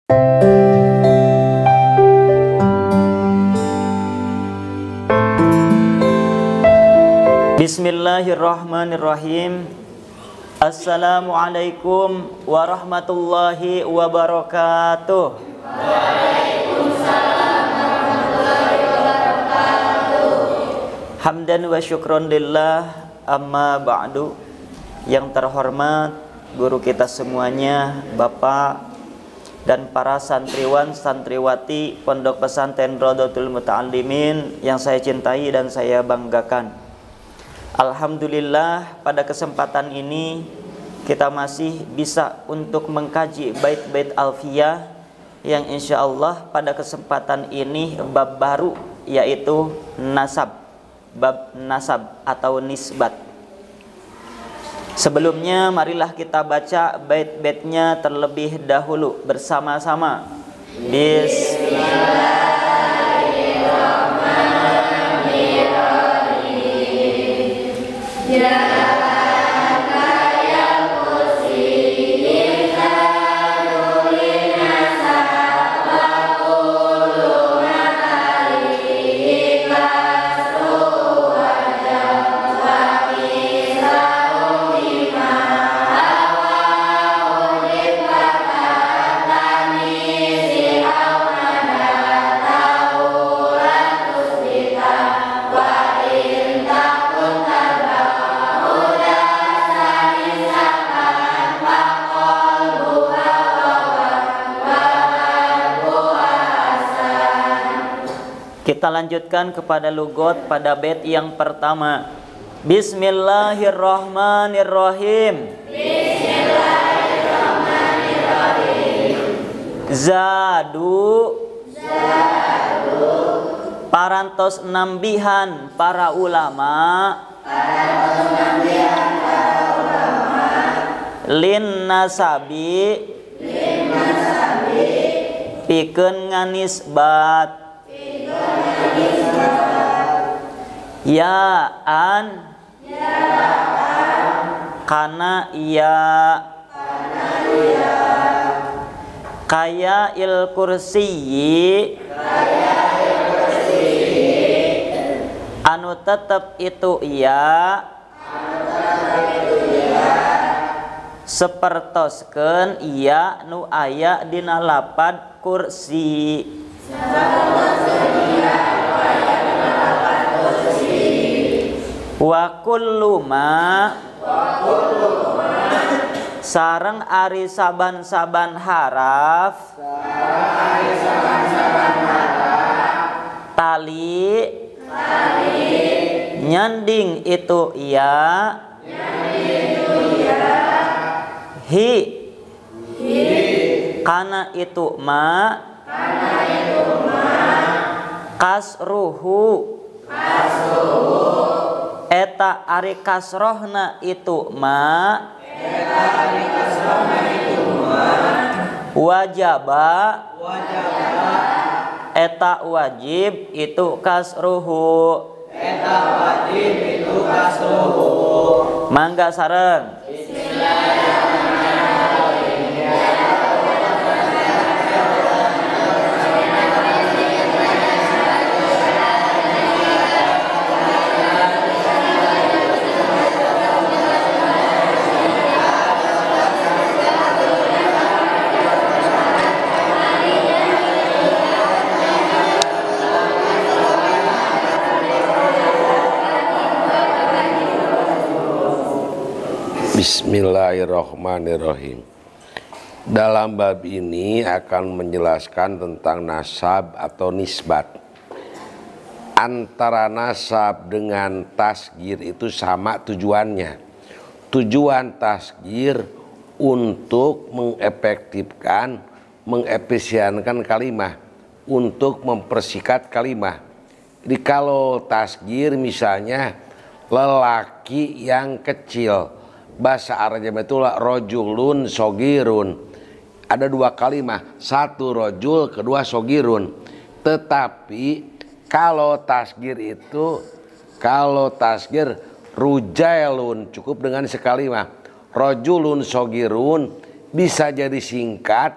Bismillahirrahmanirrahim. Assalamualaikum warahmatullahi wabarakatuh. Waalaikumsalam warahmatullahi wabarakatuh. Hamdan wa syukron lillah, amma ba'du. Yang terhormat guru kita semuanya, Bapak dan para santriwan santriwati Pondok Pesantren Rodotul Muta'allimin yang saya cintai dan saya banggakan. Alhamdulillah, pada kesempatan ini kita masih bisa untuk mengkaji bait-bait alfiyah yang insya Allah pada kesempatan ini bab baru, yaitu nasab, bab nasab atau nisbat. Sebelumnya marilah kita baca bait-baitnya terlebih dahulu bersama-sama. Kita lanjutkan kepada lugot pada bait yang pertama. Bismillahirrahmanirrahim. Bismillahirrahmanirrahim. Zadu parantos nambihan para ulama, lin nasabi pikeun nganisbat yaan kana iya kaya il kursiyi anu tetep itu iya sepertoskeun iya nu aya dina lapad kursi. Wa kullu ma sareng ari saban-saban haraf tali nyanding itu iya hi kana itu ma kasruhu eta ari kasrohna itu ma wajaba eta wajib itu kasruhu. Mangga sareng. Bismillahirrahmanirrahim. Dalam bab ini akan menjelaskan tentang nasab atau nisbat. Antara nasab dengan tasgir itu sama tujuannya. Tujuan tasgir untuk mengefektifkan, mengefisienkan kalimah, untuk mempersingkat kalimah. Jadi kalau tasgir misalnya lelaki yang kecil, bahasa Arabnya itu rojulun sogirun. Ada dua kalimah, satu rojul, kedua sogirun. Tetapi kalau tasgir itu, kalau tasgir rujailun, cukup dengan sekalimah. Rojulun sogirun bisa jadi singkat,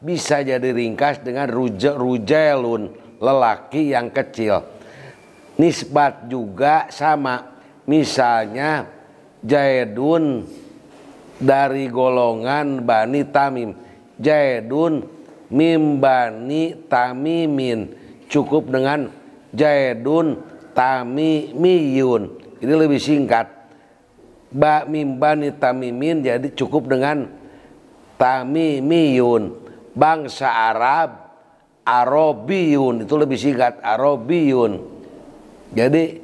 bisa jadi ringkas dengan rujailun, lelaki yang kecil. Nisbat juga sama, misalnya Jaidun dari golongan Bani Tamim, Jaidun mim Bani Tamimin, cukup dengan Jaidun Tamimiyun, ini lebih singkat. Mim Bani Tamimin jadi cukup dengan Tamimiyun. Bangsa Arab Arabiyun, itu lebih singkat, Arabiyun. Jadi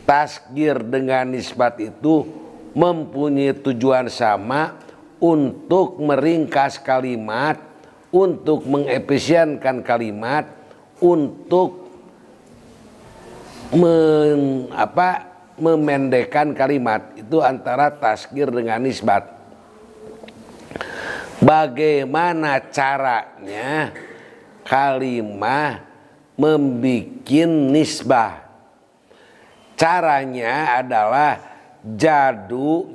tasghir dengan nisbat itu mempunyai tujuan sama, untuk meringkas kalimat, untuk mengefisienkan kalimat, untuk memendekkan kalimat. Itu antara tasghir dengan nisbat. Bagaimana caranya kalimah membikin nisbah? Caranya adalah jadu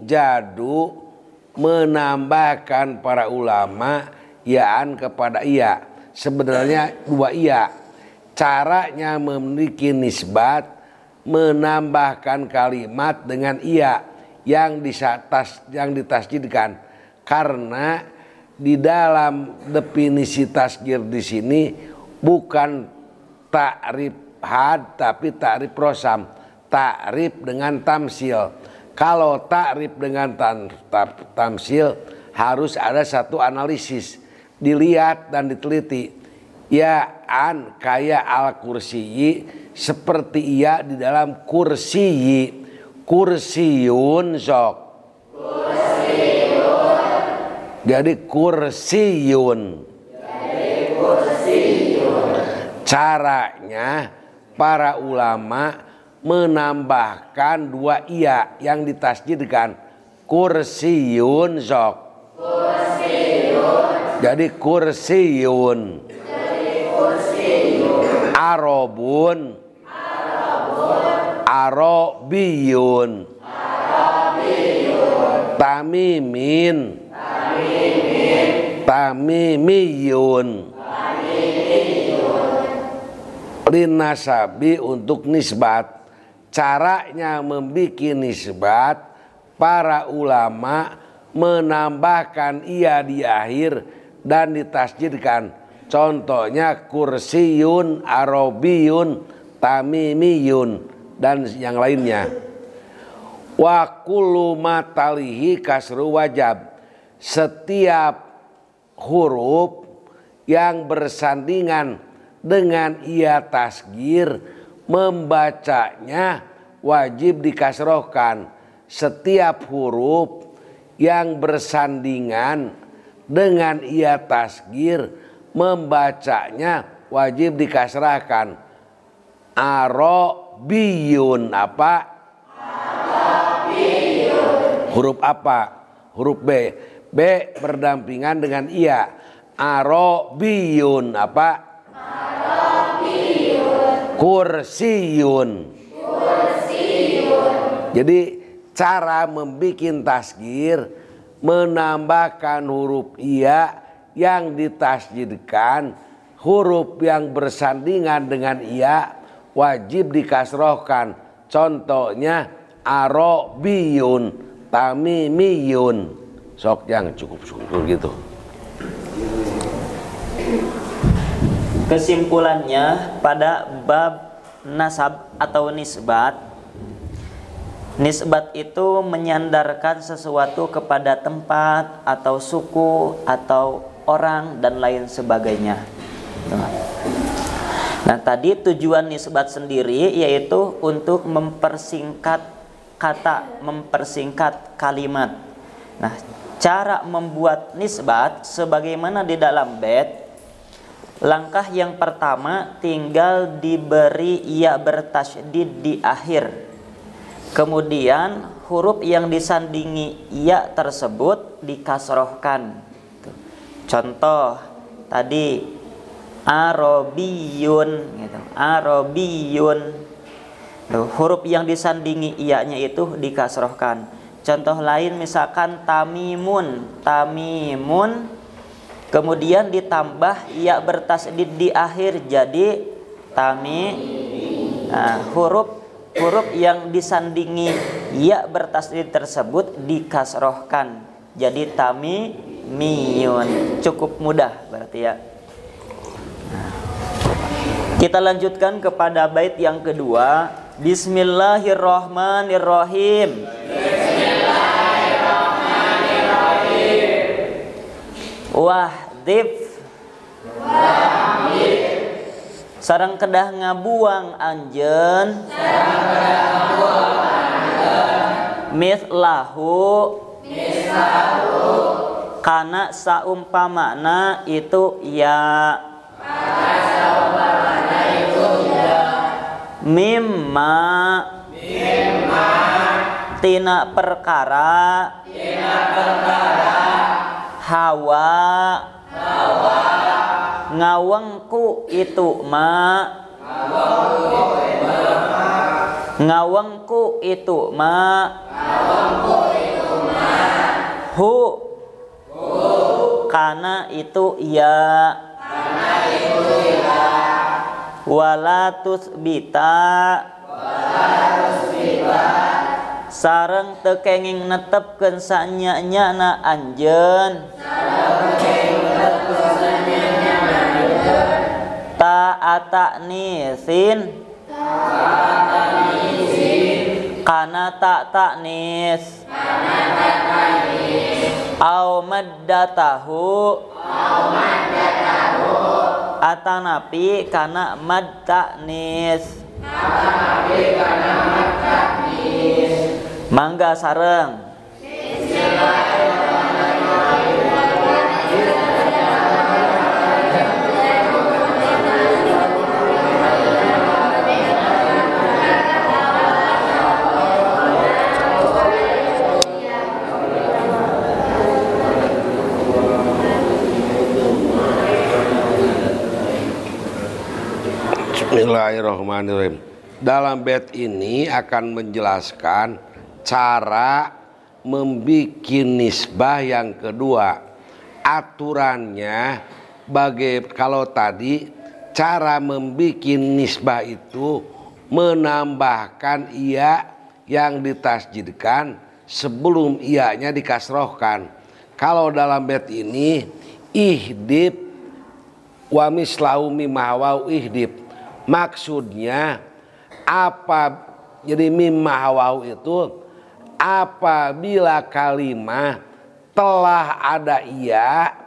menambahkan para ulama yaan kepada iya. Sebenarnya dua iya. Caranya memiliki nisbat, menambahkan kalimat dengan iya yang ditasjidkan. Karena di dalam definisi tasghir di sini bukan ta'rif had tapi ta'rif rosam, ta'rif dengan tamsil. Kalau ta'rif dengan tamsil harus ada satu analisis, dilihat dan diteliti. Ya'an kayak al-kursiyi, seperti iya di dalam kursiyi. Kursiyun sok. Jadi kursiyun. Caranya para ulama menambahkan dua iya yang ditasjidkan. Kursiyun sok. Jadi kursiyun. Arabun. Arabiyun. Tamimin. Tamimiyun. Linasabi untuk nisbat. Caranya membuat nisbat, para ulama menambahkan iya di akhir dan ditasjidkan. Contohnya kursiyun, arabiyun, tamimiyun dan yang lainnya. Wa kullu matalihi kasru wajab. Setiap huruf yang bersandingan dengan iya tasghir membacanya wajib dikasrohkan. Setiap huruf yang bersandingan dengan iya tasghir membacanya wajib dikasrahkan. Arabiyun apa? Arabiyun. Huruf apa? Huruf B. B berdampingan dengan iya. Arabiyun apa? Arabiyun. Kursiyun. Kursiyun. Jadi cara membuat tasghir menambahkan huruf iya yang ditasjidkan, huruf yang bersandingan dengan iya wajib dikasrohkan. Contohnya arabiyun, tamimiyun. Sok yang cukup gitu. Kesimpulannya pada bab nasab atau nisbat, nisbat itu menyandarkan sesuatu kepada tempat atau suku atau orang dan lain sebagainya. Nah, tadi tujuan nisbat sendiri yaitu untuk mempersingkat kata, mempersingkat kalimat. Nah, cara membuat nisbat sebagaimana di dalam bait, langkah yang pertama tinggal diberi ya bertasydid di akhir. Kemudian huruf yang disandingi ya tersebut dikasrohkan. Contoh tadi arabiyun gitu. Arabiyun. Huruf yang disandingi iya-nya itu dikasrohkan. Contoh lain misalkan tamimun. Tamimun Kemudian ditambah ya bertasdid di akhir jadi tami. Nah, huruf yang disandingi ya bertasdid tersebut dikasrohkan jadi tami miyun. Cukup mudah berarti ya. Kita lanjutkan kepada bait yang kedua. Bismillahirrahmanirrahim. Wahdif sareng kedah ngabuang anjeun mislahu kana saumpamana itu ya mimma tina perkara hawa ngawengku itu ma ngawengku itu ma hu kana itu ya walatus bita sareng teu kenging netepkeun sanyanya anjeun ta'ata nisin kana ta'nis au maddatahu atanapi kana mad ta'nis mangga sareng. Bismillahirrahmanirrahim. Dalam bait ini akan menjelaskan cara membuat nisbah yang kedua. Aturannya kalau tadi cara membuat nisbah itu menambahkan iya yang ditasjidkan sebelum iyanya dikasrohkan. Kalau dalam bait ini ihdib wa mislahu mimma wa ihdib. Maksudnya jadi mimma hawahu itu apabila kalimah telah ada iyanya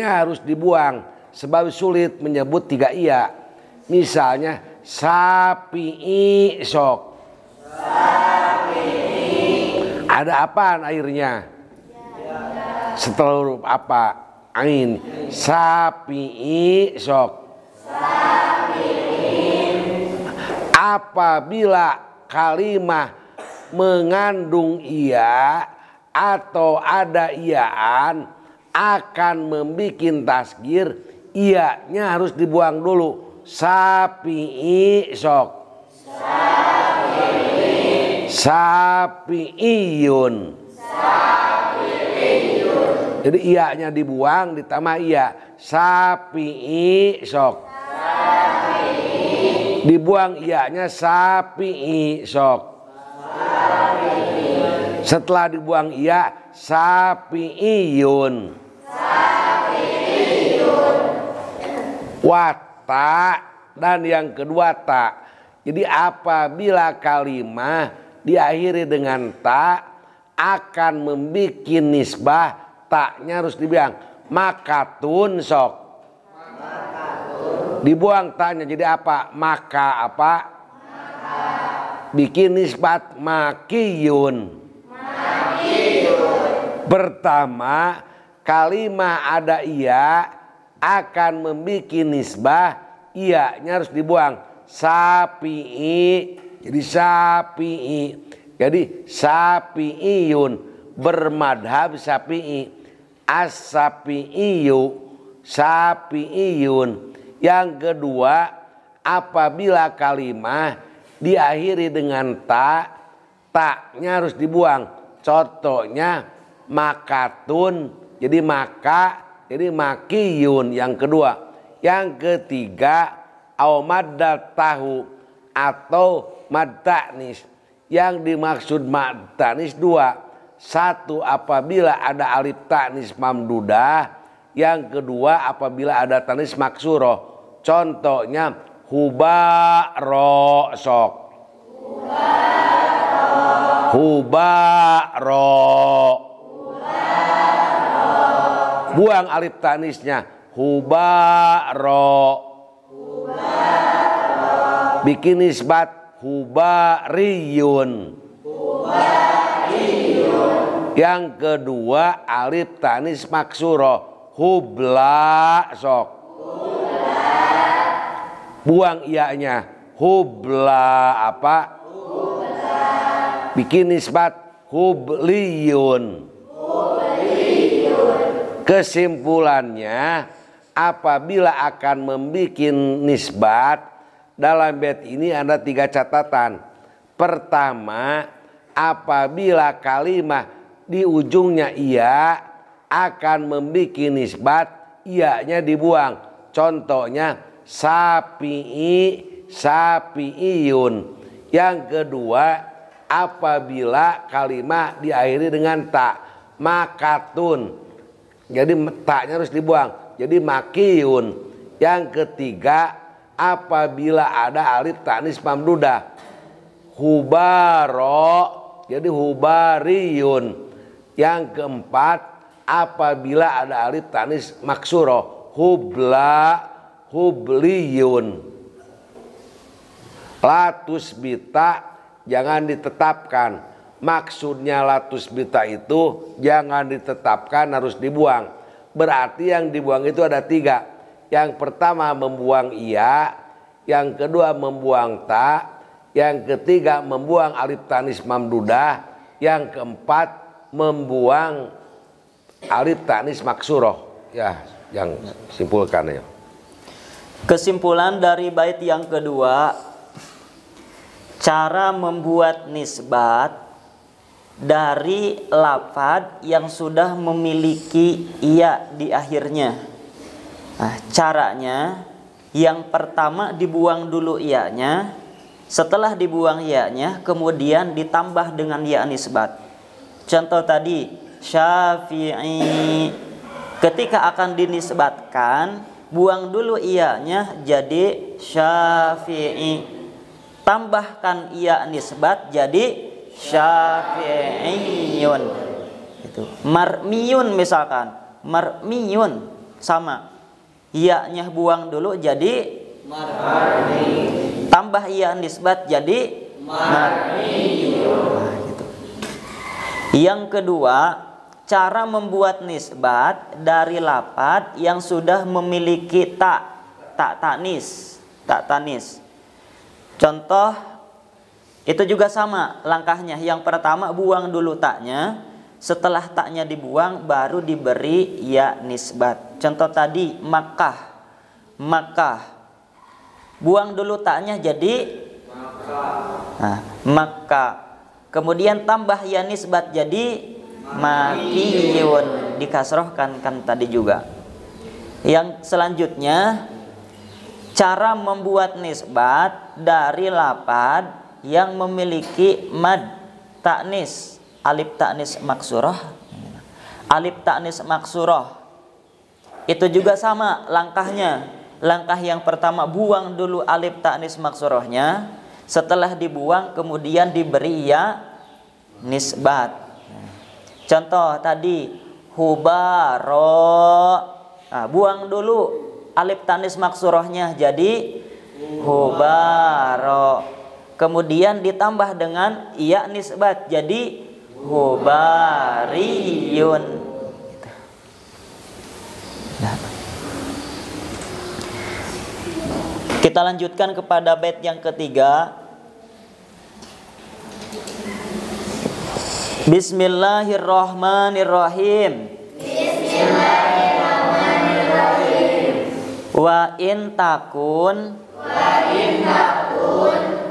harus dibuang sebab sulit menyebut 3 iya. Misalnya sapi'i sok. Ada apaan airnya? Setelah huruf apa? Ain. Sapi'i sok. Apabila kalimah mengandung iya atau ada iyaan akan membuat tasgir, iyanya harus dibuang dulu. Sapi'i sok. Sapi'iyun. Jadi iyanya dibuang ditambah iya. Sapi'i sok. Dibuang iyanya sapi'i sok. Setelah dibuang iya sapi'iyun. Wata dan yang kedua ta. Jadi apabila kalimah diakhiri dengan ta akan membuat nisbah, taknya harus dibilang makatun sok. Dibuang tanya jadi apa? Maka apa? Bikin nisbat makiyun. Pertama kalimah ada iya akan membuat nisbah, iyanya harus dibuang. Sapi'i jadi sapi'i. Jadi sapi'iyun bermadhab sapi'i. As-sapi'iyu sapi'iyun. Yang kedua, apabila kalimah diakhiri dengan taknya harus dibuang. Contohnya makatun jadi maka, jadi makiyun yang kedua. Yang ketiga au maddat tahu atau mad ta'nis. Yang dimaksud mad ta'nis dua. Satu apabila ada alif ta'nis mamdudah, yang kedua apabila ada ta'nis maksuroh. Contohnya hubaro sok. Hubaro. Buang alif ta'nisnya. Hubaro. Bikin nisbat hubariyun. Yang kedua alif ta'nis maksuroh. Hubla sok. Buang ianya. Hubla apa? Bikin nisbat hubliyun. Kesimpulannya, apabila akan membuat nisbat dalam bait ini ada 3 catatan. Pertama, apabila kalimat di ujungnya iya akan membuat nisbat, ianya dibuang. Contohnya sapi'i, sapi'iyun. Yang kedua, apabila kalimat diakhiri dengan tak, makatun. Jadi taknya harus dibuang. Jadi makiyun. Yang ketiga, apabila ada alif ta'nis mamdudah. Hubaro. Jadi hubariyun. Yang keempat, apabila ada alif ta'nis maksuroh. Hubla, hubliyun. Latus bita jangan ditetapkan. Maksudnya latus bita itu jangan ditetapkan, harus dibuang. Berarti yang dibuang itu ada 3. Yang pertama membuang iya, yang kedua membuang ta, yang ketiga membuang alif ta'nis mamdudah, yang keempat membuang alif ta'nis maksuroh. Ya, yang simpulkan ya. Kesimpulan dari bait yang kedua, cara membuat nisbat dari lafad yang sudah memiliki iya di akhirnya. Nah, caranya yang pertama dibuang dulu iyanya, setelah dibuang iyanya kemudian ditambah dengan ya nisbat. Contoh tadi Syafi'i, ketika akan dinisbatkan buang dulu iyanya jadi Syafi'i, tambahkan iya nisbat jadi Syafi'iyun. Itu marmiyun, misalkan marmiyun sama iya-nya buang dulu jadi marmi, tambah iya nisbat jadi marmiyun. Nah, gitu. Yang kedua, cara membuat nisbat dari lafad yang sudah memiliki tak tanis. Contoh itu juga sama langkahnya. Yang pertama buang dulu taknya, setelah taknya dibuang baru diberi ya nisbat. Contoh tadi Makkah, buang dulu taknya jadi Makkah. Kemudian tambah ya nisbat jadi Makiyun, dikasrohkan kan tadi juga. Yang selanjutnya, cara membuat nisbat dari lafad yang memiliki mad ta'nis, alif ta'nis maksuroh. Alif ta'nis maksuroh itu juga sama langkahnya. Langkah yang pertama buang dulu alif ta'nis maksurohnya, setelah dibuang kemudian diberi ya nisbat. Contoh tadi hubaro, nah, buang dulu alif ta'nis maksurohnya jadi hubaro. Kemudian ditambah dengan iya nisbat jadi hubariyun. Nah. Kita lanjutkan kepada bait yang ketiga. Bismillahirrahmanirrahim. Wa in takun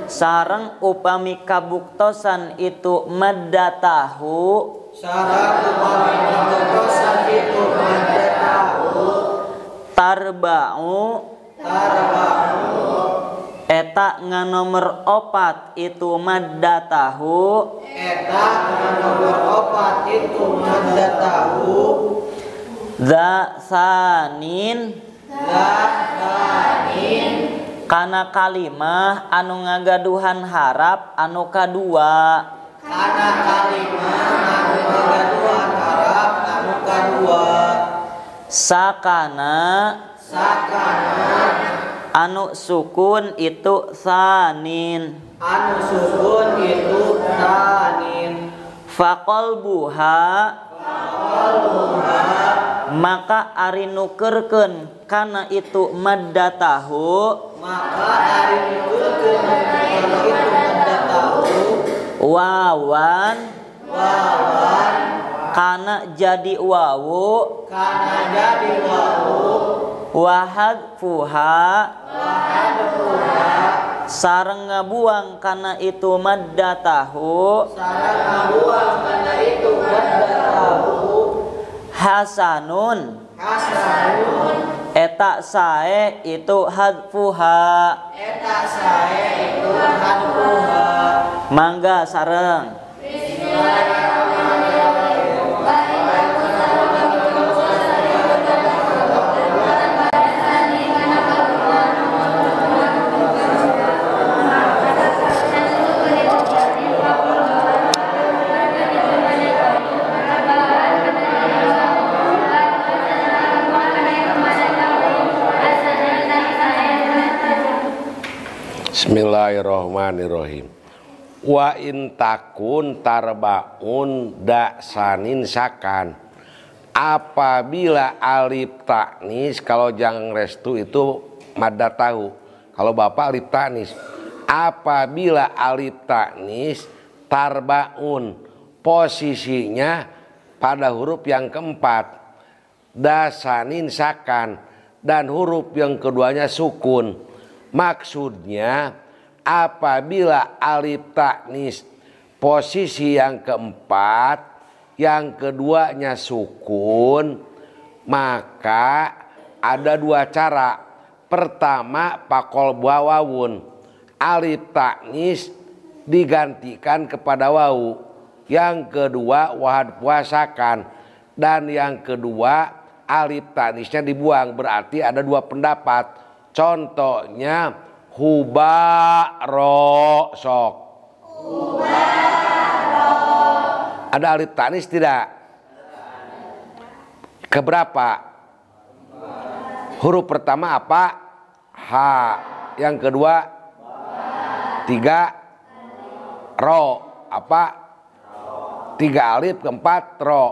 sareng upami kabuktosan itu maddatahu sareng upami ngabogosan kitu madda tahu tarba'u eta nganomor 4 itu madda tahu eta nomor 4 itu madda tahu za sanin kana kalimah anu ngagaduhan harap anu kadua kana kalimah anu ngagaduhan harap anu kadua sakana anu sukun itu sanin anu sukun itu sanin faqalbuha maka ari nukerkeun kana itu madda tahu maka ari nukerkeun kana itu madda tahu wawan kana jadi wawu wahadfuha sareng ngabuang kana itu madda tahu hasanun eta sae itu hadfuha mangga sareng Bismillahirrahmanirrahim. Wa in takun tarbaun daksanin sakan. Apabila alif taknis, kalau jangan restu itu madda tahu. Kalau bapak alif taknis. Apabila alif taknis tarbaun, posisinya pada huruf yang keempat dasanin sakan dan huruf yang keduanya sukun. Maksudnya apabila alif taknis posisi yang keempat yang keduanya sukun, maka ada dua cara. Pertama pakol wawun, alif taknis digantikan kepada wawu. Yang kedua wahad puasakan, dan yang kedua alif taknisnya dibuang. Berarti ada dua pendapat. Contohnya hubaro sok. Ada alif taknis tidak? Keberapa? Huruf pertama apa? H. Yang kedua? 3 ro. Apa? 3 alif, keempat ro.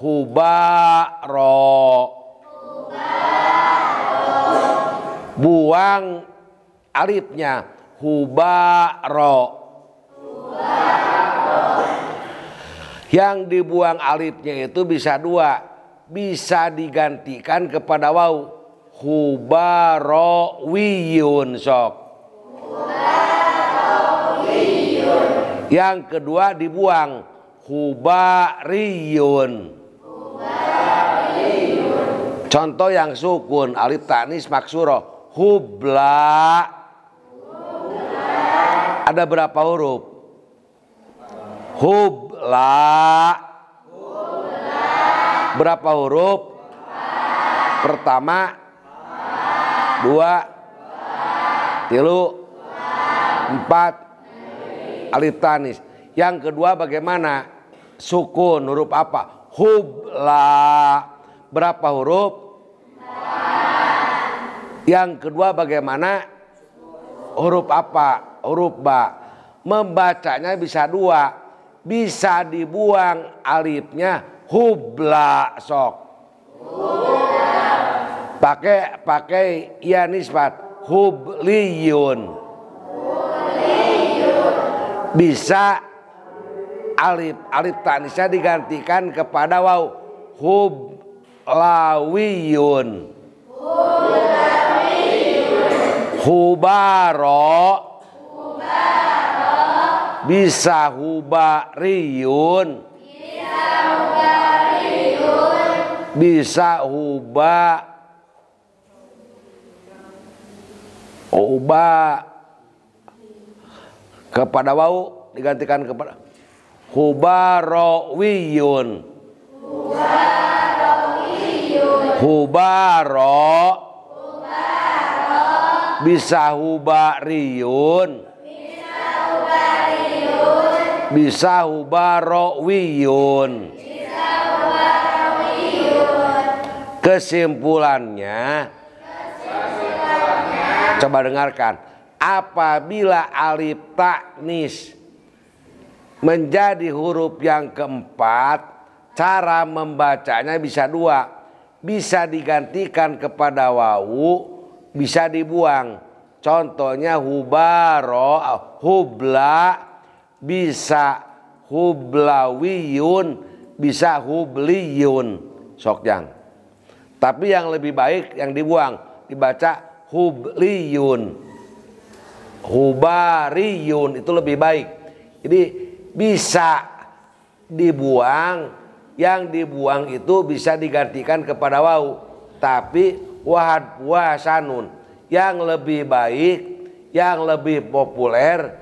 Hubaro. Buang alifnya, hubaro. Yang dibuang alifnya itu bisa dua, bisa digantikan kepada wawu, hubarawiyun sok. Yang kedua dibuang, hubariyun. Contoh yang sukun alif taknis maksuro, hubla. Ada berapa huruf? Hubla. Berapa huruf? Pertama 2 3 4 alif tanis. Yang kedua bagaimana? Sukun, huruf apa? Hubla. Berapa huruf? Yang kedua bagaimana? Huruf apa? Huruf ba. Membacanya bisa dua, bisa dibuang alifnya, hubla sok. Pakai ya nisbat, hubliyun. Bisa alif tanisnya digantikan kepada waw, hublawiyun. Hubaro. Bisa hubariyun. bisa kepada wau digantikan kepada hubarawiyun. Hubaro bisa hubariyun, bisa hubarawiyun. Kesimpulannya, coba dengarkan. Apabila alif taknis menjadi huruf yang keempat, cara membacanya bisa dua. Bisa digantikan kepada wawu, bisa dibuang. Contohnya hubaro, hubla, bisa hublawiyun, bisa hubliyun. Sokyang. Tapi yang lebih baik yang dibuang, dibaca hubliyun. Hubariyun itu lebih baik. Jadi bisa dibuang, yang dibuang itu bisa digantikan kepada wau. Tapi wahad wasanun, yang lebih baik, yang lebih populer,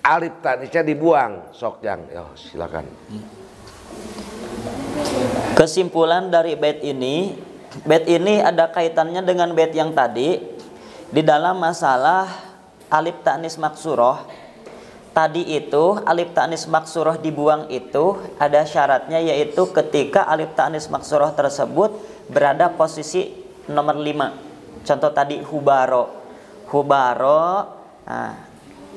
alif tanisnya dibuang. Sokyang, yo silakan. Kesimpulan dari bait ini ada kaitannya dengan bait yang tadi. Di dalam masalah alif ta'nis maksuroh tadi itu, alif ta'nis maksuroh dibuang itu ada syaratnya, yaitu ketika alif ta'nis maksuroh tersebut berada posisi nomor 5. Contoh tadi hubaro,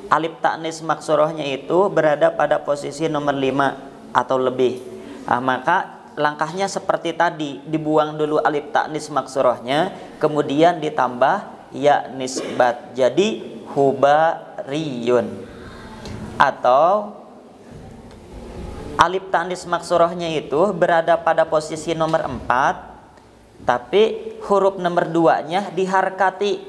alif ta'nis maksurohnya itu berada pada posisi nomor 5 atau lebih. Maka langkahnya seperti tadi, dibuang dulu alif ta'nis maksurohnya, kemudian ditambah ya nisbat jadi hubariyun. Atau alif ta'nis maksurohnya itu berada pada posisi nomor 4, tapi huruf nomor 2-nya diharkati.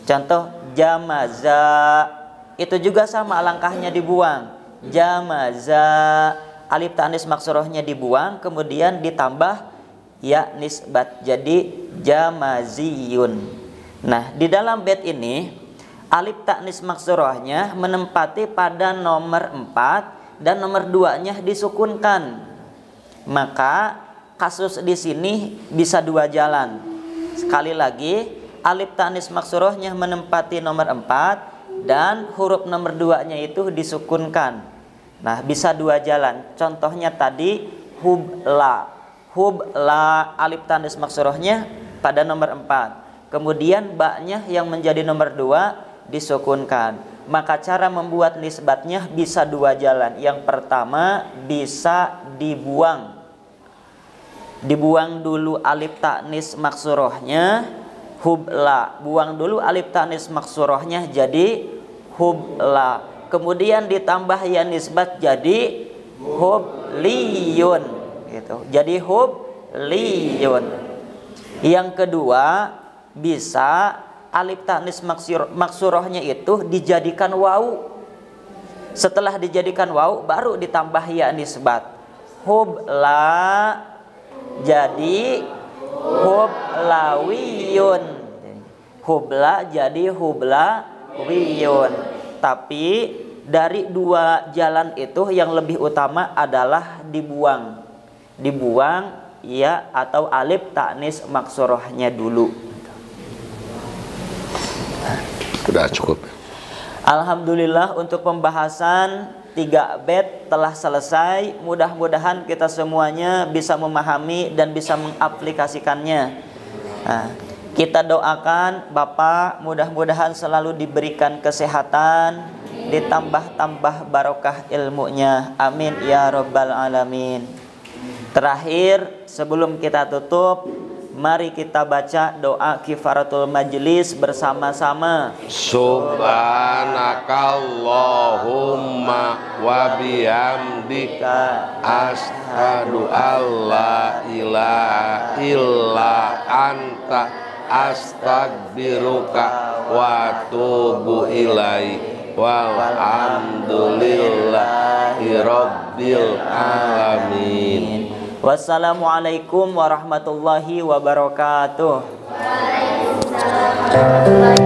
Contoh jamaza, itu juga sama langkahnya dibuang. Jamaza, alif ta'nis maksurohnya dibuang, kemudian ditambah ya nisbat jadi jamaziyun. Nah, di dalam bait ini alif ta'nis maksurohnya menempati pada nomor 4 dan nomor 2-nya disukunkan. Maka kasus di sini bisa dua jalan. Sekali lagi, alif ta'nis maksurohnya menempati nomor 4 dan huruf nomor 2-nya itu disukunkan. Nah, bisa dua jalan. Contohnya tadi hubla, alif ta'nis maksurohnya pada nomor 4. Kemudian ba-nya yang menjadi nomor 2 disukunkan. Maka cara membuat nisbatnya bisa dua jalan. Yang pertama bisa dibuang. Dibuang dulu alif ta'nis maksurohnya hubla. Buang dulu alif ta'nis maksurohnya jadi hubla. Kemudian ditambah ya nisbat jadi hubliyun. Gitu. Jadi hubliyun. Yang kedua, bisa alif ta'nis maksurohnya itu dijadikan wawu. Setelah dijadikan wawu baru ditambah ya nisbat. Hubla jadi hublawiyun. Hubla jadi hublawiyun. Tapi dari dua jalan itu yang lebih utama adalah dibuang. Dibuang ya atau alif ta'nis maksurohnya dulu. Sudah cukup. Alhamdulillah untuk pembahasan 3 bait telah selesai. Mudah-mudahan kita semuanya bisa memahami dan bisa mengaplikasikannya. Kita doakan Bapak mudah-mudahan selalu diberikan kesehatan, ditambah-tambah barokah ilmunya. Amin ya rabbal alamin. Terakhir sebelum kita tutup, mari kita baca doa kifaratul majlis bersama-sama. Subhanakallahumma wa bihamdika asyhadu alla ilaha illa anta astaghfiruka wa atubu ilaik. Walhamdulillahi rabbil alamin. Wassalamualaikum warahmatullahi wabarakatuh. Waalaikumsalam warahmatullahi